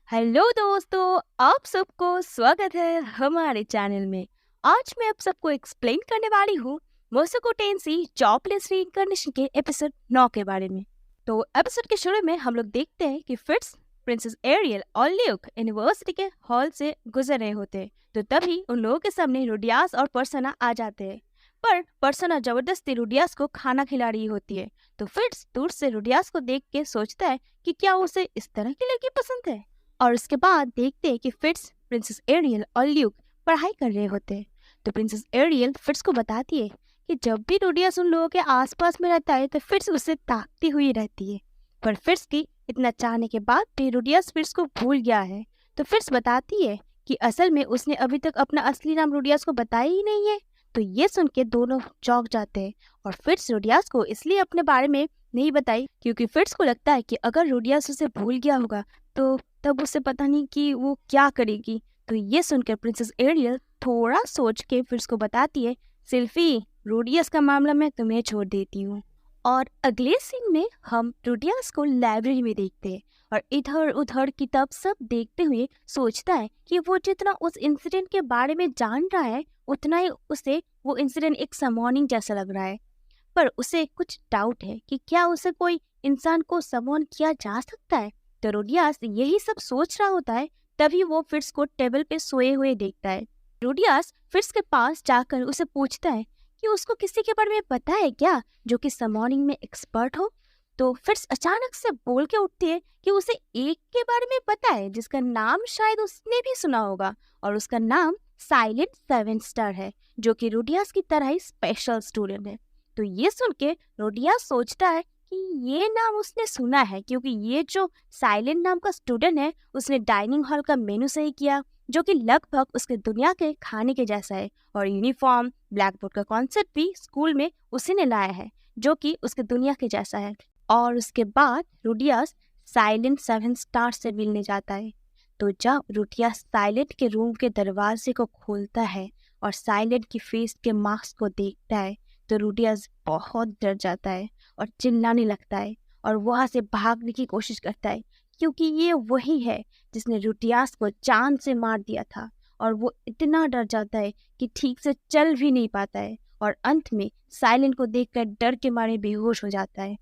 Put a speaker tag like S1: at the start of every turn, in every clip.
S1: Hello दोस्तों, आप सबको स्वागत है हमारे चैनल में। आज मैं आप सबको एक्सप्लेन करने वाली हूँ मोसोको टेंसी जॉबलेस रीइंकार्नेशन के एपिसोड 9 के बारे में। तो एपिसोड के शुरू में हम लोग देखते हैं कि फिट्स, प्रिंसेस एरियल और ल्यूक यूनिवर्सिटी के हॉल से गुजर रहे होते हैं। तो तभी उन लोगों के सामने रुडियास और पर्सोना आ जाते हैं। पर पर्सोना जबरदस्ती रुडियास को खाना खिला रही होती है। तो फिट्स दूर से रुडियास को देख के सोचता है कि क्या उसे इस तरह की लड़की पसंद है। और उसके बाद देखते हैं कि फिट्स, प्रिंसेस एरियल और ल्यूक पढ़ाई कर रहे होते हैं। तो प्रिंसेस एरियल फिट्स को बताती है कि जब भी रुडियास उन लोगों के आसपास में रहता है तो फिट्स उसे ताकती हुई रहती है। पर फिट्स की इतना चाहने के बाद भी रुडियास फिट्स को भूल गया है। तो फिट्स बताती है कि असल में उसने अभी तक अपना असली नाम रुडियास को बताया ही नहीं है। तो ये सुन के दोनों चौंक जाते हैं और फिट्स रुडियास को इसलिए अपने बारे में नहीं बताई क्योंकि फिट्स को लगता है कि अगर रुडियास उसे भूल गया होगा तो तब उसे पता नहीं कि वो क्या करेगी। तो ये सुनकर प्रिंसेस एरियल थोड़ा सोच के फिर उसको बताती है, सिल्फी, रूडियस का मामला मैं तुम्हें छोड़ देती हूँ। और अगले सीन में हम रूडियस को लाइब्रेरी में देखते हैं और इधर उधर किताब सब देखते हुए सोचता है कि वो जितना उस इंसिडेंट के बारे में जान रहा है उतना ही उसे वो इंसिडेंट एक समॉनिंग जैसा लग रहा है। पर उसे कुछ डाउट है कि क्या उसे कोई इंसान को समॉन किया जा सकता है। तो रुडियास यही सब सोच रहा होता है, तभी वो फिट्स को टेबल पे सोए हुए देखता है। रुडियास फिट्स के पास जाकर उसे पूछता है कि उसको किसी के बारे में पता है क्या जो कि समॉनिंग में एक्सपर्ट हो। तो फिट्स अचानक से बोल के उठती है कि उसे एक के बारे में पता है जिसका नाम शायद उसने भी सुना होगा और उसका नाम साइलेंट सेवन स्टार है, जो कि रुडियास की तरह ही स्पेशल स्टूडेंट है। तो ये सुन के रुडियास सोचता है कि ये नाम उसने सुना है क्योंकि ये जो साइलेंट नाम का स्टूडेंट है उसने डाइनिंग हॉल का मेनू सही किया, जो कि लगभग उसके दुनिया के खाने के जैसा है। और यूनिफॉर्म, ब्लैक बोर्ड का कॉन्सेप्ट भी स्कूल में उसी ने लाया है, जो कि उसके दुनिया के जैसा है। और उसके बाद रुडियास साइलेंट सेवन स्टार से मिलने जाता है। तो जब रुडियास साइलेंट के रूम के दरवाजे को खोलता है और साइलेंट की फेस के मास्क को देखता है तो रुडियास बहुत डर जाता है और चिल्लाने लगता है और वहां से भागने की कोशिश करता है क्योंकि ये वही है जिसने रुडियास को जान से मार दिया था। और वो इतना डर जाता है कि ठीक से चल भी नहीं पाता है और अंत में साइलेंट को देखकर डर के मारे बेहोश हो जाता है।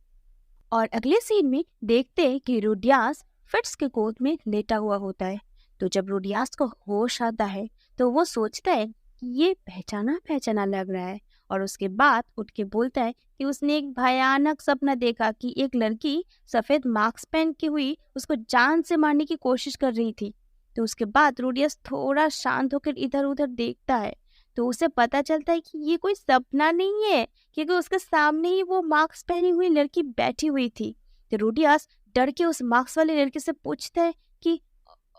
S1: और अगले सीन में देखते हैं कि रुडियास फिट्स के गोद में लेटा हुआ होता है। तो जब रुडियास को होश आता है तो वो सोचता है कि ये पहचाना पहचाना लग रहा है और उसके बाद उठ के बोलता है कि उसने एक भयानक सपना देखा कि एक लड़की सफेद मास्क पहन के हुई उसको जान से मारने की कोशिश कर रही थी। तो उसके बाद रुडियस थोड़ा शांत होकर इधर उधर देखता है तो उसे पता चलता है कि ये कोई सपना नहीं है क्योंकि उसके सामने ही वो मास्क पहनी हुई लड़की बैठी हुई थी। तो रुडियस डर के उस मास्क वाली लड़की से पूछता है कि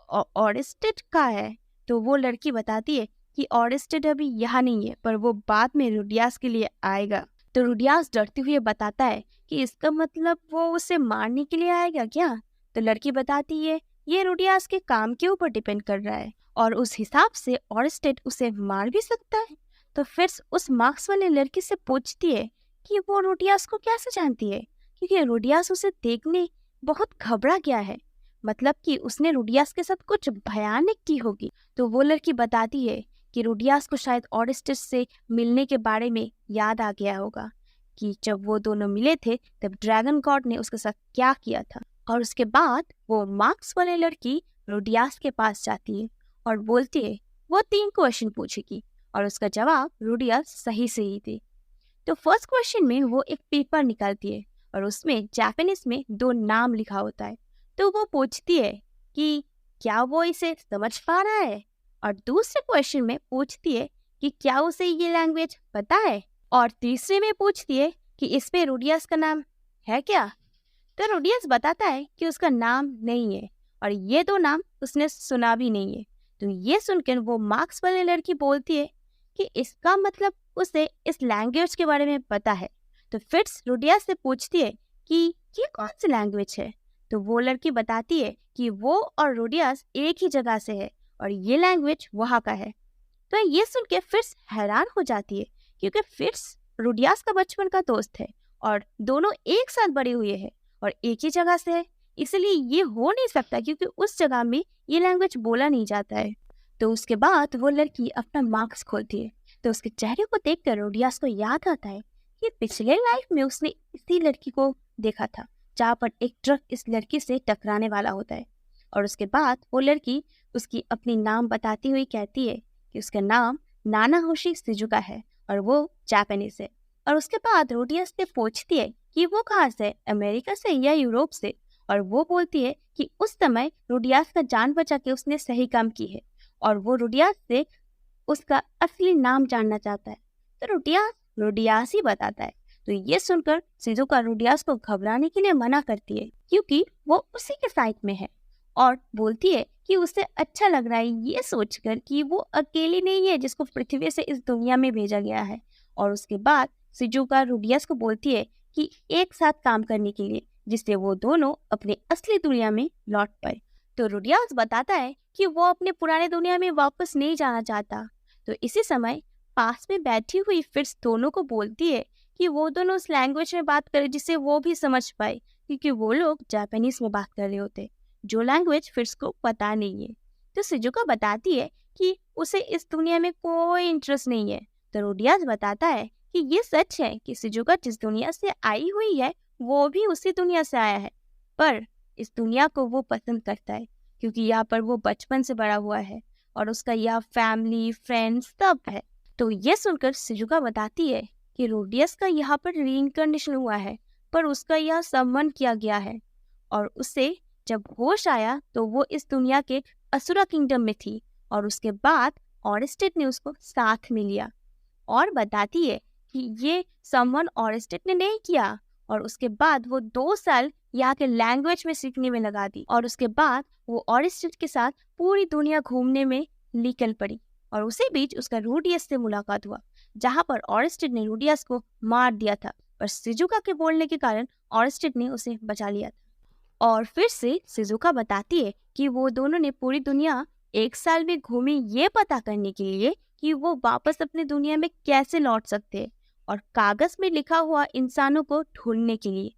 S1: ऑरेस्टेड कहाँ है। तो वो लड़की बताती है कि ऑरेस्टेड अभी यहाँ नहीं है पर वो बाद में रुडियास के लिए आएगा। तो रुडियास डरते हुए बताता है कि इसका मतलब वो उसे मारने के लिए आएगा क्या। तो लड़की बताती है ये रुडियास के काम के ऊपर डिपेंड कर रहा है और उस हिसाब से ऑरेस्टेड उसे मार भी सकता है। तो फिर उस मार्क्स वाले लड़की से पूछती है कि वो रुडियास को कैसे जानती है क्योंकि रुडियास उसे देखने बहुत घबरा गया है, मतलब कि उसने रुडियास के साथ कुछ भयानक की होगी। तो वो लड़की बताती है कि रुडियास को शायद ऑरेस्टेड से मिलने के बारे में याद आ गया होगा कि जब वो दोनों मिले थे तब ड्रैगन गॉड ने उसके साथ क्या किया था। और उसके बाद वो मार्क्स वाले लड़की रुडियास के पास जाती है और बोलती है वो 3 क्वेश्चन पूछेगी और उसका जवाब रुडियास सही सही दे। तो फर्स्ट क्वेश्चन में वो एक पेपर निकालती है और उसमें जापानीज में 2 नाम लिखा होता है। तो वो पूछती है कि क्या वो इसे समझ पा रहा है। और दूसरे क्वेश्चन में पूछती है कि क्या उसे ये लैंग्वेज पता है। और तीसरे में पूछती है कि इसमें रुडियास का नाम है क्या। तो रुडियास बताता है कि उसका नाम नहीं है और ये 2 नाम उसने सुना भी नहीं है। तो ये सुनकर वो मार्क्स वाली लड़की बोलती है कि इसका मतलब उसे इस लैंग्वेज के बारे में पता है। तो फिट्स रुडियास से पूछती है कि ये कौन सी लैंग्वेज है। तो वो लड़की बताती है कि वो और रुडियास एक ही जगह से है और ये लैंग्वेज वहाँ का है। तो ये सुन के फिट्स हैरान हो जाती है क्योंकि फिट्स रुडियास का बचपन का दोस्त है और दोनों एक साथ बड़े हुए हैं और एक ही जगह से है, इसलिए ये हो नहीं सकता क्योंकि उस जगह में ये लैंग्वेज बोला नहीं जाता है। तो उसके बाद वो लड़की अपना मार्क्स खोलती है, तो उसके चेहरे को देखकर रोडियास को याद आता है कि पिछले लाइफ में उसने इसी लड़की को देखा था जहाँ पर एक ट्रक इस लड़की से टकराने वाला होता है। और उसके बाद वो लड़की उसकी अपनी नाम बताती हुई कहती है कि उसका नाम नानाहोशी शिजुका है और वो जापानीज है। और उसके बाद रोडियास से पूछती है कि वो कहाँ से, अमेरिका से या यूरोप से। और वो बोलती है कि उस समय रोडियास का जान बचा के उसने सही काम की है और वो रोडियास से उसका असली नाम जानना चाहता है। तो रोडियास ही बताता है। तो ये सुनकर शिजुका रोडियास को घबराने के लिए मना करती है क्योंकि वो उसी के साइड में है और बोलती है कि उसे अच्छा लग रहा है ये सोचकर कि वो अकेली नहीं है जिसको पृथ्वी से इस दुनिया में भेजा गया है। और उसके बाद शिजुका रोडियास को बोलती है कि एक साथ काम करने के लिए, जिससे वो दोनों अपने असली दुनिया में लौट पाए। तो रोडियास बताता है कि वो अपने पुराने दुनिया में वापस नहीं जाना चाहता। तो इसी समय पास में बैठी हुई फिट्स दोनों को बोलती है कि वो दोनों उस लैंग्वेज में बात करें जिससे वो भी समझ पाए, क्योंकि वो लोग जापानीज में बात कर रहे होते, जो लैंग्वेज फिट्स को पता नहीं है। तो शिजुका बताती है कि उसे इस दुनिया में कोई इंटरेस्ट नहीं है। तो रोडियास बताता है कि ये सच है कि शिजुका जिस दुनिया से आई हुई है वो भी उसी दुनिया से आया है, पर इस दुनिया को वो पसंद करता है क्योंकि यहाँ पर वो बचपन से बड़ा हुआ है और उसका यहाँ फैमिली फ्रेंड्स सब है। तो ये सुनकर शिजुका बताती है कि रोडियस का यहाँ पर रीइंकार्नेशन हुआ है, पर उसका यह सम्मान किया गया है और उसे जब होश आया तो वो इस दुनिया के असुरा किंगडम में थी और उसके बाद ऑरेस्टेड ने उसको साथ में लिया। और बताती है कि ये सम्मान ऑरेस्टेड ने नहीं किया और उसके बाद वो 2 साल यहाँ के लैंग्वेज में सीखने में लगा दी और उसके बाद वो ऑरेस्टेड के साथ पूरी दुनिया घूमने में निकल पड़ी। और उसी बीच उसका रोडियस से मुलाकात हुआ जहाँ पर ऑरेस्टेड ने रोडियस को मार दिया था, पर शिजुका के बोलने के कारण ऑरेस्टेड ने उसे बचा लिया था। और फिर से शिजुका बताती है कि वो दोनों ने पूरी दुनिया 1 साल में घूमी ये पता करने के लिए कि वो वापस अपनी दुनिया में कैसे लौट सकते हैं और कागज में लिखा हुआ इंसानों को ढूंढने के लिए।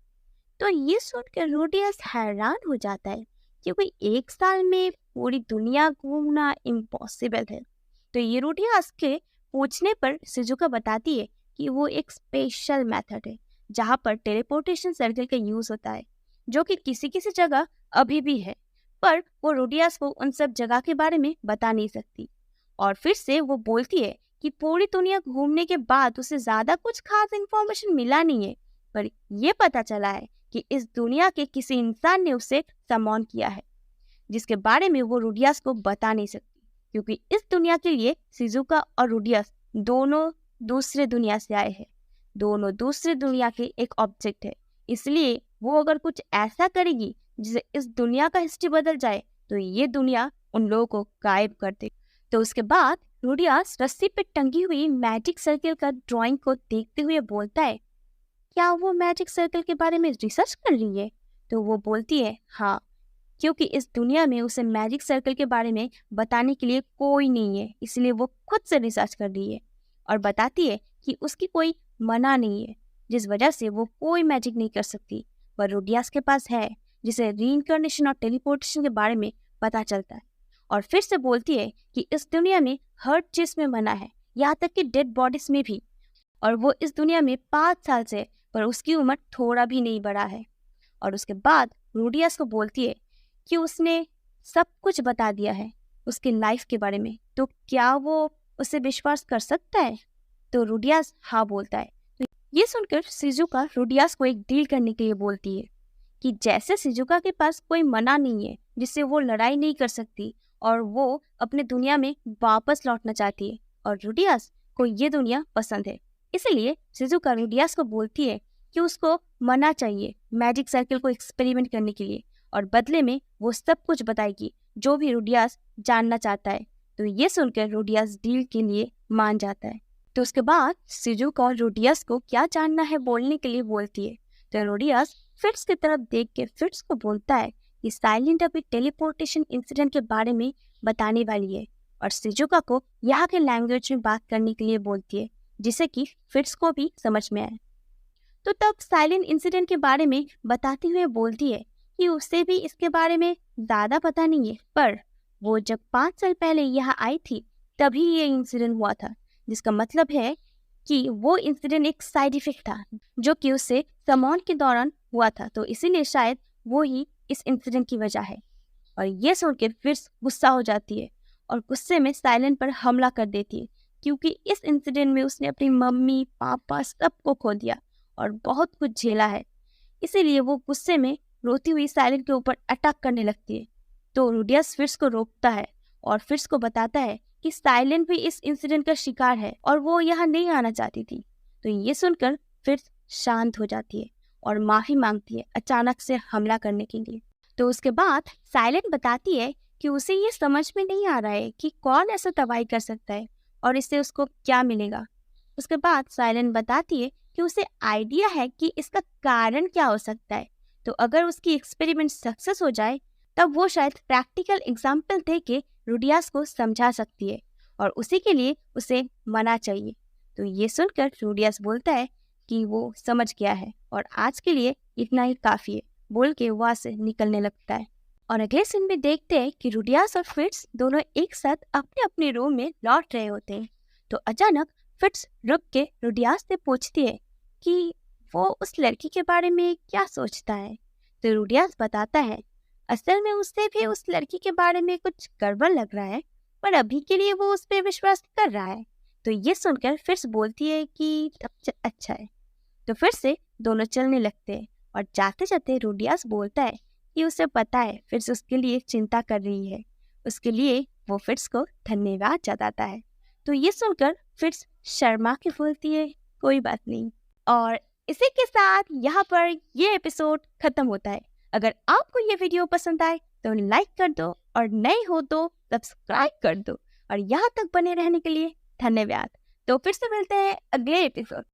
S1: तो ये सुनकर रोडियस हैरान हो जाता है क्योंकि 1 साल में पूरी दुनिया घूमना इम्पॉसिबल है। तो ये रोडियस के पूछने पर शिजुका बताती है कि वो एक स्पेशल मेथड है जहाँ पर टेलीपोर्टेशन सर्कल का यूज होता है, जो कि किसी किसी जगह अभी भी है, पर वो रोडियस को उन सब जगह के बारे में बता नहीं सकती। और फिर से वो बोलती है कि पूरी दुनिया घूमने के बाद उसे ज्यादा कुछ खास इन्फॉर्मेशन मिला नहीं है, पर यह पता चला है कि इस दुनिया के किसी इंसान ने उसे सम्मान किया है, जिसके बारे में वो रोडियस को बता नहीं सकती क्योंकि इस दुनिया के लिए शिजुका और रोडियस दोनों दूसरे दुनिया से आए हैं, दोनों दूसरे दुनिया के एक ऑब्जेक्ट है। इसलिए वो अगर कुछ ऐसा करेगी जिससे इस दुनिया का हिस्ट्री बदल जाए तो ये दुनिया उन लोगों को गायब कर देगी। तो उसके बाद रोडियस रस्सी पे टंगी हुई मैजिक सर्कल का ड्राइंग को देखते हुए बोलता है, क्या वो मैजिक सर्कल के बारे में रिसर्च कर रही है? तो वो बोलती है हाँ, क्योंकि इस दुनिया में उसे मैजिक सर्कल के बारे में बताने के लिए कोई नहीं है, इसलिए वो खुद से रिसर्च कर रही है। और बताती है कि उसकी कोई मना नहीं है जिस वजह से वो कोई मैजिक नहीं कर सकती, पर रोडियस के पास है जिसे रीइंकार्नेशन और टेलीपोर्टेशन के बारे में पता चलता है। और फिर से बोलती है कि इस दुनिया में हर चीज में मना है, यहाँ तक कि डेड बॉडीज में भी, और वो इस दुनिया में 5 साल से, पर उसकी उम्र थोड़ा भी नहीं बढ़ा है। और उसके बाद रोडियस को बोलती है कि उसने सब कुछ बता दिया है उसकी लाइफ के बारे में, तो क्या वो उसे विश्वास कर सकता है? तो रोडियस हाँ बोलता है। तो ये सुनकर शिजुका रोडियस को एक डील करने के लिए बोलती है कि जैसे शिजुका के पास कोई मना नहीं है जिससे वो लड़ाई नहीं कर सकती और वो अपने दुनिया में वापस लौटना चाहती है और रोडियस को ये दुनिया पसंद है, इसलिए शिजुका रोडियस को बोलती है कि उसको मना चाहिए मैजिक सर्कल को एक्सपेरिमेंट करने के लिए और बदले में वो सब कुछ बताएगी जो भी रोडियस जानना चाहता है। तो ये सुनकर रोडियस डील के लिए मान जाता है। तो उसके बाद शिजुका रोडियस को क्या जानना है बोलने के लिए बोलती है। तो रोडियस फिट्स की तरफ देख के फिट्स को बोलता है कि साइलेंट अभी टेलीपोर्टेशन इंसिडेंट के बारे में बताने वाली है और शिजुका को यहाँ के लैंग्वेज में बात करने के लिए बोलती है जिससे कि फिट्स को भी समझ में आए। तो तब साइलेंट इंसिडेंट के बारे में बताते हुए बोलती है कि उसे भी इसके बारे में ज़्यादा पता नहीं है, पर वो जब 5 साल पहले यहाँ आई थी तभी ये इंसिडेंट हुआ था, जिसका मतलब है कि वो इंसिडेंट एक साइड इफेक्ट था जो कि उसे समॉन के दौरान हुआ था, तो इसीलिए शायद वो ही इस इंसिडेंट की वजह है। और ये सुन के फिर्स गुस्सा हो जाती है और गुस्से में साइलेंट पर हमला कर देती है, क्योंकि इस इंसिडेंट में उसने अपनी मम्मी पापा सबको खो दिया और बहुत कुछ झेला है। इसीलिए वो गुस्से में रोती हुई साइलेंट के ऊपर अटैक करने लगती है। तो रूडियस फिर्स को रोकता है और फिर्स को बताता है कि साइलेंट भी इस इंसिडेंट का शिकार है और वो यहाँ नहीं आना चाहती थी। तो ये सुनकर फिर्स शांत हो जाती है और माफी मांगती है अचानक से हमला करने के लिए। तो उसके बाद साइलेंट बताती है कि उसे ये समझ में नहीं आ रहा है कि कौन ऐसा तबाही कर सकता है और इससे उसको क्या मिलेगा। उसके बाद साइलेंट बताती है कि उसे आइडिया है कि इसका कारण क्या हो सकता है। तो अगर उसकी एक्सपेरिमेंट सक्सेस हो जाए तब वो शायद प्रैक्टिकल एग्जाम्पल दे के रूडियास को समझा सकती है और उसी के लिए उसे मना चाहिए। तो ये सुनकर रूडियास बोलता है कि वो समझ गया है और आज के लिए इतना ही काफ़ी है, बोल के वहाँ से निकलने लगता है। और अगले सीन में देखते हैं कि रूडियास और फिट्स दोनों एक साथ अपने अपने रूम में लौट रहे होते हैं। तो अचानक फिट्स रुक के रूडियास से पूछती है कि वो उस लड़की के बारे में क्या सोचता है। तो रूडियास बताता है असल में उससे भी उस लड़की के बारे में कुछ गड़बड़ लग रहा है, पर अभी के लिए वो उस पर विश्वास कर रहा है। तो ये सुनकर फिट्स बोलती है कि अच्छा है। तो फिर से दोनों चलने लगते हैं और जाते जाते रूडियास बोलता है कि उसे पता है फिट्स उसके लिए चिंता कर रही है। उसके लिए वो फिट्स को धन्यवाद जताता है। तो ये सुनकर फिट्स शर्मा के बोलती है कोई बात नहीं। और इसी के साथ यहाँ पर ये एपिसोड खत्म होता है। अगर आपको ये वीडियो पसंद आए तो लाइक कर दो और नए हो तो सब्सक्राइब कर दो और यहाँ तक बने रहने के लिए धन्यवाद। तो फिर से मिलते हैं अगले एपिसोड।